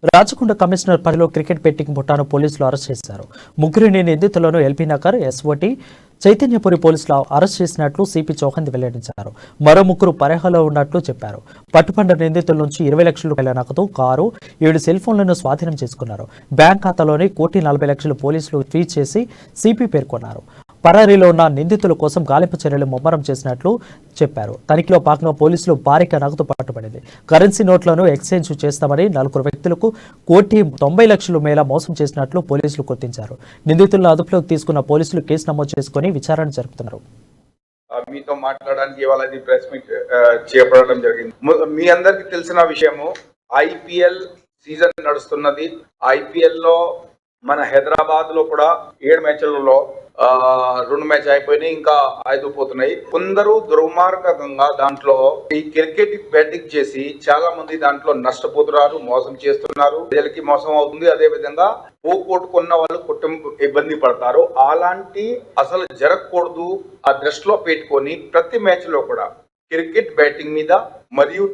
Rachakonda commissioner పరిధిలో cricket betting ముఠాను పోలీసులు arrest చేశారు. ముగ్గురిని నిందితులను ఎల్బీ నగర్, ఎస్ఓటీ, చైతన్యపురి పోలీసులు అరెస్ట్ చేసినట్లు సిపి చౌహాన్ వెల్లడించారు. మరో ముగ్గురు పరేహలో ఉన్నట్లు చెప్పారు. పట్టుబడ్డ నిందితుల నుంచి 20 లక్షల రూపాయల నగదు, కారు, 7 సెల్ ఫోన్లను స్వాధీనం చేసుకున్నారు. బ్యాంక్ ఖాతాలోని 1,40,00,000 పోలీసులు ట్వీట్ చేసి సిపి పేర్కొన్నారు. పరారీలో ఉన్న నిందితుల కోసం గాలింపు చర్యలు ముమ్మరం చేసినట్లు చెప్పారు. తనిఖీలో భాగంగా పోలీసులు భారీగా నగదు పట్టుబడింది. కరెన్సీ నోట్లను ఎక్స్చేంజ్ చేస్తామని 4 వ్యక్తులకు 1,90,00,000 మేర మోసం చేసినట్లు పోలీసులు గుర్తించారు. నిందితులను అదుపులోకి తీసుకున్న పోలీసులు కేసు నమోదు చేసుకుని విచారణ జరుపుతున్నారు. మీతో మాట్లాడడానికి ఇవాళ ప్రెస్ మీట్ చేపట్టడం జరిగింది. మీ అందరికి తెలిసిన విషయము, ఐపీఎల్ సీజన్ నడుస్తున్నది. ఐపీఎల్ లో మన హైదరాబాద్ లో కూడా 7 మ్యాచ్లలో 2 మ్యాచ్ అయిపోయినాయి, ఇంకా 5 పోతున్నాయి. కొందరు దుర్మార్గంగా దాంట్లో ఈ క్రికెట్ బ్యాటింగ్ చేసి చాలా మంది దాంట్లో నష్టపోతున్నారు, మోసం చేస్తున్నారు. ప్రజలకి మోసం అవుతుంది. అదే విధంగా పోగొట్టుకున్న వాళ్ళు కుటుంబ ఇబ్బంది పడతారు. అలాంటి అసలు జరగకూడదు. ఆ దృష్టిలో పెట్టుకొని ప్రతి మ్యాచ్ లో కూడా క్రికెట్ బ్యాటింగ్ మీద మరియు